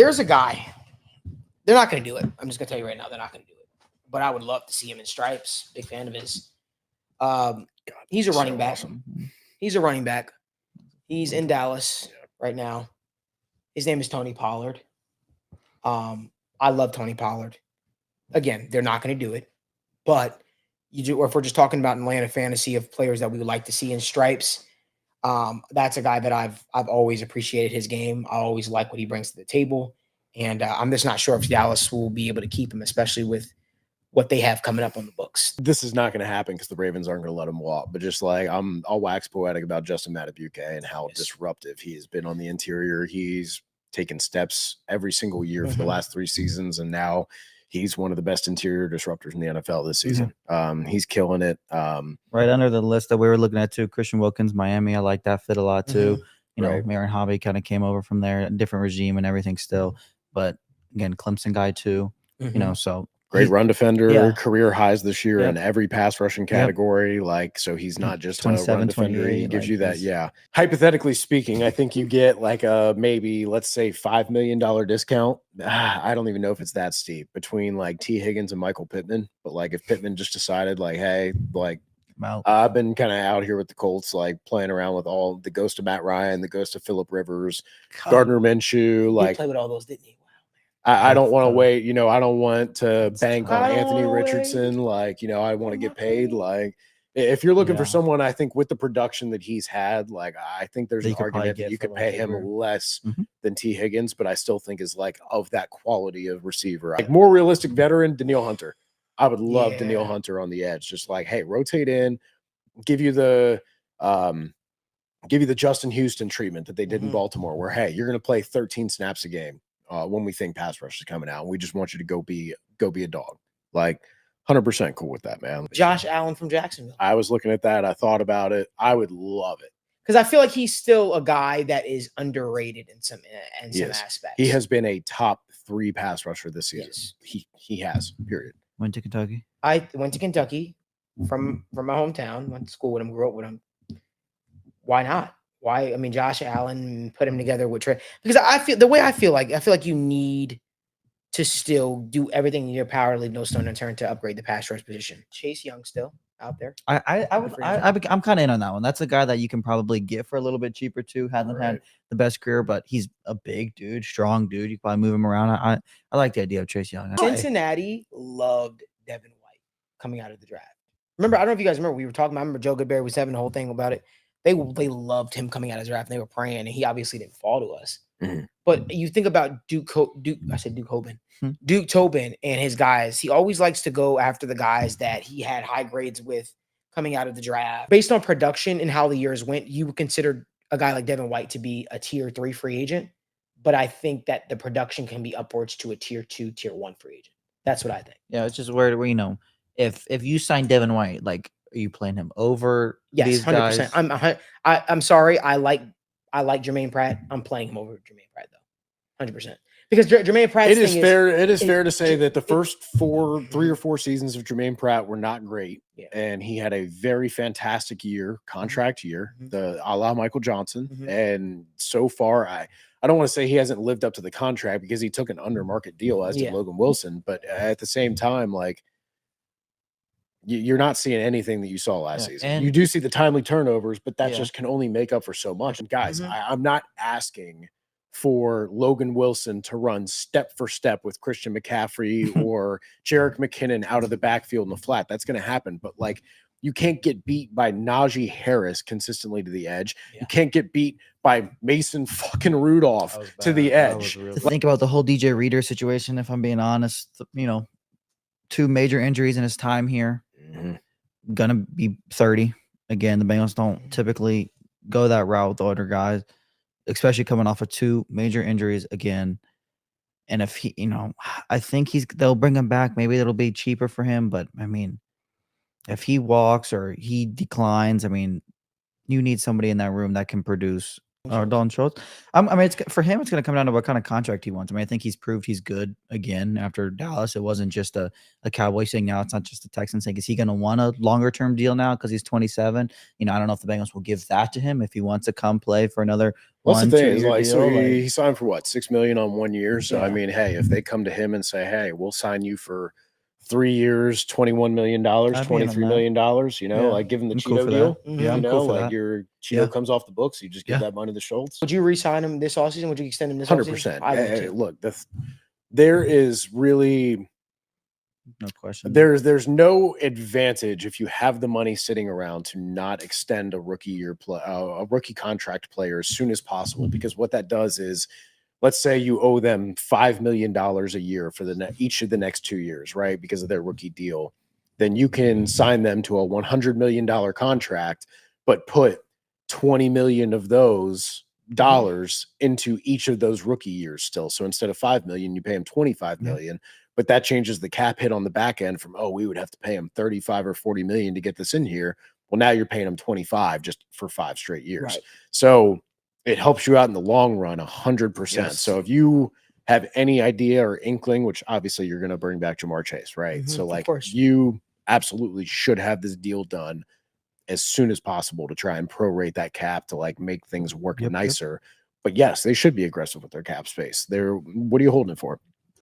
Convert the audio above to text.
There's a guy. They're not going to do it. I'm just going to tell you right now, they're not going to do it. But I would love to see him in stripes. Big fan of his. He's a running back. Awesome. He's a running back. He's in Dallas right now. His name is Tony Pollard. I love Tony Pollard. Again, they're not going to do it. But you do, or if we're just talking about Atlanta fantasy of players that we would like to see in stripes, that's a guy that I've always appreciated his game. I always like what he brings to the table. And I'm just not sure if Dallas will be able to keep him, especially with what they have coming up on the books. This is not going to happen because the Ravens aren't going to let him walk. But just like I'll wax poetic about Justin Madibuike and how disruptive he has been on the interior. He's taken steps every single year for the last 3 seasons, and now he's one of the best interior disruptors in the NFL this season. He's killing it. Right under the list that we were looking at too, Christian Wilkins, Miami. I like that fit a lot too. You know, Marin Hobby kind of came over from there, a different regime and everything still. But again, Clemson guy too. You know, so great run defender, career highs this year in every pass rushing category. Like, so he's not just a run defender. He gives you that. Hypothetically speaking, I think you get like a maybe, let's say, $5 million discount. I don't even know if it's that steep between like T. Higgins and Michael Pittman. But like if Pittman just decided like, hey, like I've been kind of out here with the Colts, like playing around with all the ghost of Matt Ryan, the ghost of Phillip Rivers, Gardner Minshew. Like, he played with all those, didn't he? I don't want to wait, you know, I don't want to bank on Anthony Richardson. Like, you know, I want to get paid. Like, if you're looking for someone, I think with the production that he's had, like, I think there's an argument that you could pay him less than T. Higgins, but I still think is like of that quality of receiver. Like, more realistic veteran, Danielle Hunter. I would love Danielle Hunter on the edge. Just like, hey, rotate in, give you the Justin Houston treatment that they did in Baltimore, where, hey, you're going to play 13 snaps a game. When we think pass rush is coming out, and we just want you to go be a dog. Like 100% cool with that, man. Josh Allen from Jacksonville. I was looking at that. I thought about it. I would love it. Because I feel like he's still a guy that is underrated in some aspects. He has been a top 3 pass rusher this season. He has, period. Went to Kentucky. I went to Kentucky from my hometown, went to school with him, grew up with him. Why not? Why? I mean, Josh Allen, put him together with Trey, because I feel like you need to still do everything in your power to leave no stone unturned to upgrade the pass rush position. Chase Young still out there. I'm kind of in on that one. That's a guy that you can probably get for a little bit cheaper too. Hasn't had the best career, but he's a big dude, strong dude. You can probably move him around. I like the idea of Chase Young. Cincinnati loved Devin White coming out of the draft. Remember, I don't know if you guys remember, we were talking about, I remember Joe Goodberry was having the whole thing about it. They loved him coming out of the draft, and they were praying, and he obviously didn't fall to us. But you think about Duke Tobin and his guys. He always likes to go after the guys that he had high grades with coming out of the draft. Based on production and how the years went, you would consider a guy like Devin White to be a tier 3 free agent. But I think that the production can be upwards to a tier 2, tier 1 free agent. That's what I think. Yeah, it's just where you know, if you sign Devin White, like, are you playing him over these 100%. Guys? I'm sorry. I like Jermaine Pratt. I'm playing him over Jermaine Pratt though, 100%. Because Jermaine Pratt. It is fair to say that the first 3 or 4 seasons of Jermaine Pratt were not great, and he had a very fantastic year, contract year, a la Michael Johnson. And so far, I don't want to say he hasn't lived up to the contract because he took an under market deal, as did Logan Wilson. But at the same time, like, you're not seeing anything that you saw last season. And you do see the timely turnovers, but that just can only make up for so much. And guys, I'm not asking for Logan Wilson to run step for step with Christian McCaffrey or Jerick McKinnon out of the backfield in the flat. That's going to happen. But like, you can't get beat by Najee Harris consistently to the edge. You can't get beat by Mason fucking Rudolph to the edge. Think about the whole DJ Reader situation. If I'm being honest, you know, 2 major injuries in his time here. Gonna be 30 again. The Bengals don't typically go that route with the older guys, especially coming off of 2 major injuries again. And if he, you know, I think they'll bring him back. Maybe it'll be cheaper for him. But I mean, if he walks or he declines, I mean, you need somebody in that room that can produce. Or Dalton Schultz. I mean, it's for him. It's going to come down to what kind of contract he wants. I mean, I think he's proved he's good again after Dallas. It wasn't just a Cowboy thing. Now it's not just a Texan thing. Is he going to want a longer term deal now because he's 27? You know, I don't know if the Bengals will give that to him if he wants to come play for another Well, that's the thing is 1-2 year like, so deal. he signed for what, $6 million on 1 year. So I Yeah. mean, hey, if they come to him and say, hey, we'll sign you for 3 years, $21 million, I'd be in on $23 that. million, you know, Yeah, like give him the I'm cool Cheeto for deal. that. Yeah, Mhm. I'm You cool know, for like that. your Cheeto Yeah. comes off the books, you just give Yeah. that money to Schultz. Would you re-sign him this offseason? Would you extend him this 100%. offseason? I would too. Look, there is really No question. there's no advantage if you have the money sitting around to not extend a rookie contract player as soon as possible, because what that does is, let's say you owe them $5 million a year for each of the next 2 years, right? Because of their rookie deal. Then you can sign them to a $100 million contract, but put 20 million of those dollars into each of those rookie years still. So instead of 5 million, you pay them 25 million, but that changes the cap hit on the back end from, oh, we would have to pay him 35 or 40 million to get this in here. Well, now you're paying them 25 just for 5 straight years. Right. So it helps you out in the long run 100%. Yes. So if you have any idea or inkling, which obviously you're going to bring back Jamar Chase, right? So Of like course. you absolutely should have this deal done as soon as possible to try and prorate that cap to like make things work Yep. nicer. But yes, they should be aggressive with their cap space. What are you holding it for?